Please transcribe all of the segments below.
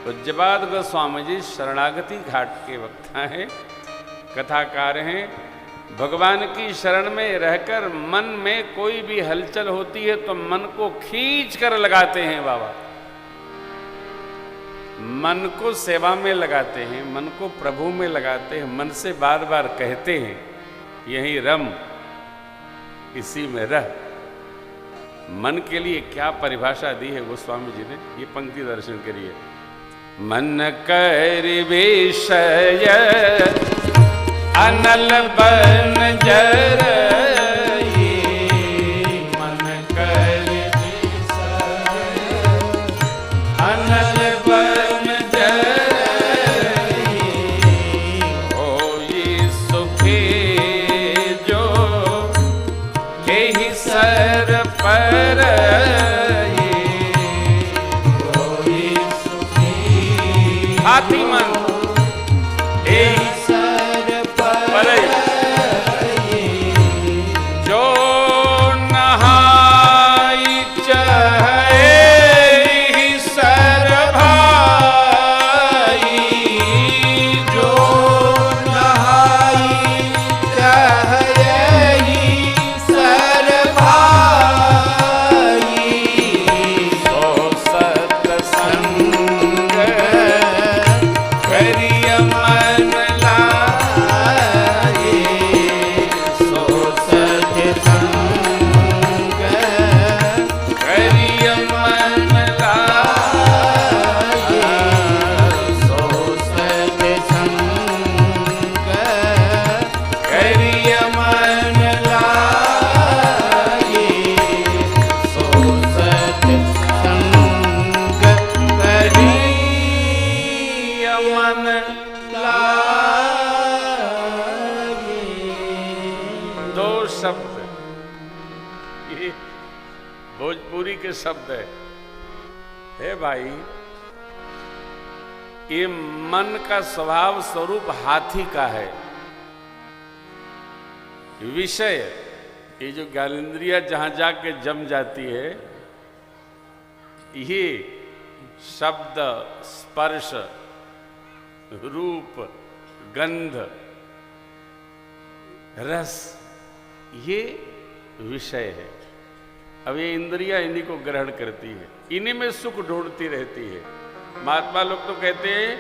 पूज्यपाद गोस्वामी जी शरणागति घाट के वक्ता हैं, कथाकार हैं। भगवान की शरण में रहकर मन में कोई भी हलचल होती है तो मन को खींच कर लगाते हैं बाबा। मन को सेवा में लगाते हैं, मन को प्रभु में लगाते हैं, मन से बार बार कहते हैं यही रम, इसी में रह। मन के लिए क्या परिभाषा दी है गोस्वामी जी ने, ये पंक्ति दर्शन करिए। मन कर विषय अनल बन जरई, मन कर विषय अनल बन जरई, होई सुखी जो एहि सर पर हाथी मन एहि सर पर जो नहाई चाहे एहि सर भाई, जो नहाई चाहे एहि सर भाई, सो सत्संग भोजपुरी के शब्द है भाई। ये मन का स्वभाव स्वरूप हाथी का है। विषय, ये जो ज्ञानेंद्रिया जहां जाके जम जाती है, ये शब्द, स्पर्श, रूप, गंध, रस, ये विषय है। अब ये इंद्रियां इन्हीं को ग्रहण करती है, इन्हीं में सुख ढूंढती रहती है। महात्मा लोग तो कहते हैं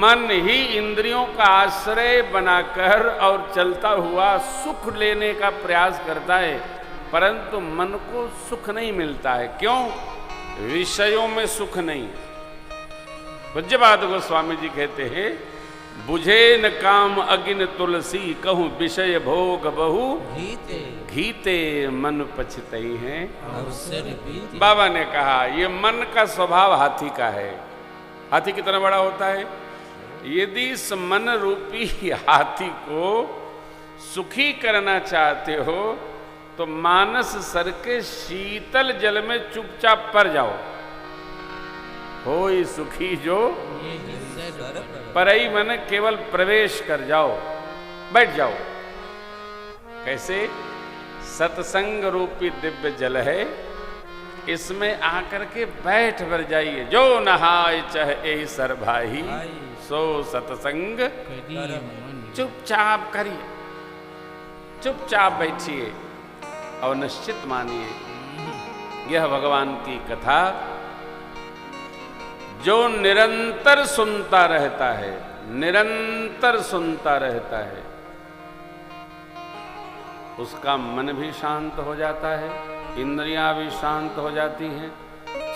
मन ही इंद्रियों का आश्रय बनाकर और चलता हुआ सुख लेने का प्रयास करता है, परंतु मन को सुख नहीं मिलता है। क्यों? विषयों में सुख नहीं। पूज्यपाद गोस्वामी जी कहते हैं, बुझे न काम अगिन तुलसी, कहूं विषय भोग बहु घीते, घीते मन पछतई हैं अवसर बीते। बाबा ने कहा ये मन का स्वभाव हाथी का है। हाथी कितना बड़ा होता है? यदि इस मन रूपी हाथी को सुखी करना चाहते हो तो मानस सर के शीतल जल में चुपचाप पर जाओ। होई सुखी जो परई मन केवल प्रवेश कर जाओ, बैठ जाओ। कैसे? सत्संग रूपी दिव्य जल है, इसमें आकर के बैठ बर जाइए। जो नहाय चाहे सर भाई, सो सत्संग चुपचाप करिए, चुपचाप बैठिए और निश्चित मानिए यह भगवान की कथा जो निरंतर सुनता रहता है, निरंतर सुनता रहता है, उसका मन भी शांत हो जाता है, इंद्रियां भी शांत हो जाती हैं,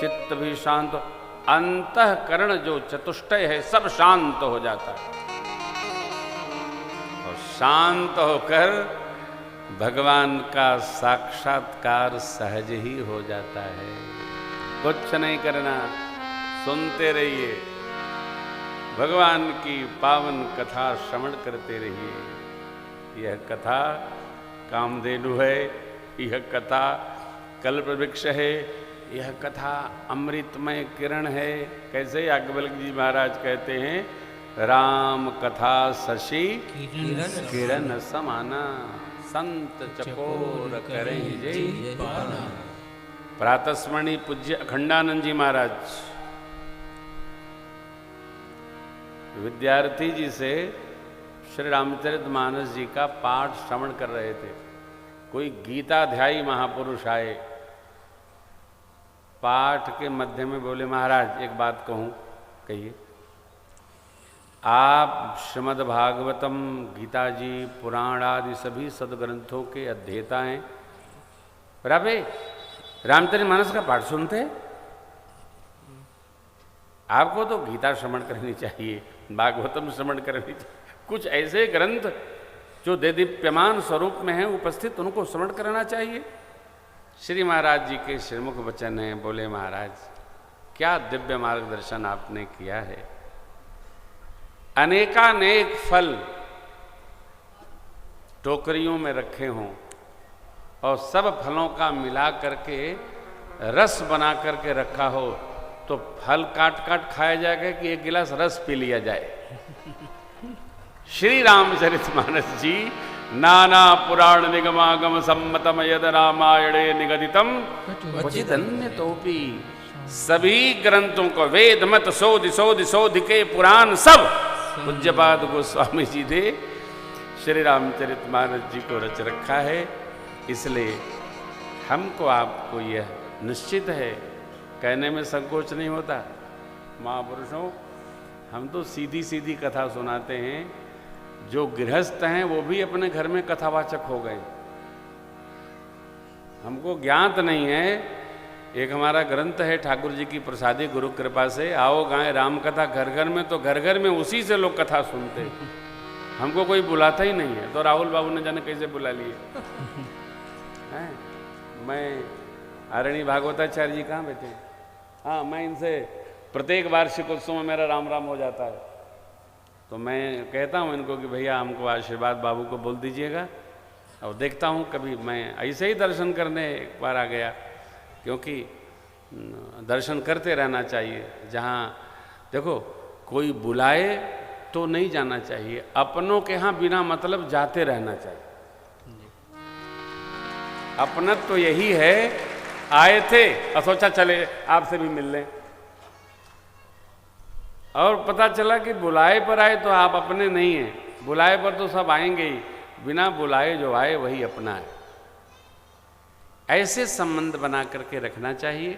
चित्त भी शांत, अंतःकरण जो चतुष्टय है सब शांत हो जाता है। और शांत होकर भगवान का साक्षात्कार सहज ही हो जाता है। कुछ नहीं करना, सुनते रहिए, भगवान की पावन कथा श्रवण करते रहिए। यह कथा कामधेनु है, यह कथा कल्पवृक्ष है, यह कथा अमृतमय किरण है। कैसे याज्ञवल्क्य जी महाराज कहते हैं, राम कथा शशि किरण समाना, संत चकोर करें जय पाना। प्रातस्मरणीय पूज्य अखंडानंद जी महाराज विद्यार्थी जी से श्री रामचरितमानस जी का पाठ श्रवण कर रहे थे। कोई गीताध्यायी महापुरुष आए, पाठ के मध्य में बोले, महाराज एक बात कहूं, कहिए। आप श्रीमद् भागवतम, गीता जी, पुराण आदि सभी सदग्रंथों के अध्येता हैं, पर आप रामचरितमानस का पाठ सुनते? आपको तो गीता श्रवण करनी चाहिए, भागवतम श्रवण करनी चाहिए। कुछ ऐसे ग्रंथ जो देदीप्यमान स्वरूप में हैं उपस्थित, उनको श्रवण करना चाहिए। श्री महाराज जी के श्रीमुख वचन हैं। बोले, महाराज क्या दिव्य मार्गदर्शन आपने किया है। अनेकानेक फल टोकरियों में रखे हों और सब फलों का मिला करके रस बना करके रखा हो, तो फल काट काट खाया जाएगा कि एक गिलास रस पी लिया जाए। श्री रामचरितमानस जी नाना पुराण निगमागम सम्मतम यद रामायणे निगदितम क्वचिदन्य तोपि, सभी ग्रंथों को वेद मत शोध शोध शोध के पुराण सब पूज्यपाद गोस्वामी जी ने श्री रामचरितमानस जी को रच रखा है। इसलिए हमको आपको यह निश्चित है, कहने में संकोच नहीं होता। महापुरुषों, हम तो सीधी सीधी कथा सुनाते हैं। जो गृहस्थ हैं वो भी अपने घर में कथावाचक हो गए। हमको ज्ञात नहीं है। एक हमारा ग्रंथ है ठाकुर जी की प्रसादी गुरु कृपा से, आओ गाएं राम कथा घर घर में, तो घर घर में उसी से लोग कथा सुनते। हमको कोई बुलाता ही नहीं है। तो राहुल बाबू ने जाने कैसे बुला लिए हैं। मैं आरणी भागवताचार्य जी कहाँ बैठे? हाँ, मैं इनसे प्रत्येक वार्षिकोत्सव में मेरा राम राम हो जाता है, तो मैं कहता हूँ इनको कि भैया हमको आशीर्वाद बाबू को बोल दीजिएगा। और देखता हूँ कभी मैं ऐसे ही दर्शन करने एक बार आ गया, क्योंकि दर्शन करते रहना चाहिए। जहाँ देखो कोई बुलाए तो नहीं जाना चाहिए, अपनों के यहाँ बिना मतलब जाते रहना चाहिए। अपनत तो यही है, आए थे और सोचा चले आपसे भी मिल लें, और पता चला कि बुलाए पर आए तो आप अपने नहीं हैं। बुलाए पर तो सब आएंगे ही, बिना बुलाए जो आए वही अपना है। ऐसे संबंध बना करके रखना चाहिए।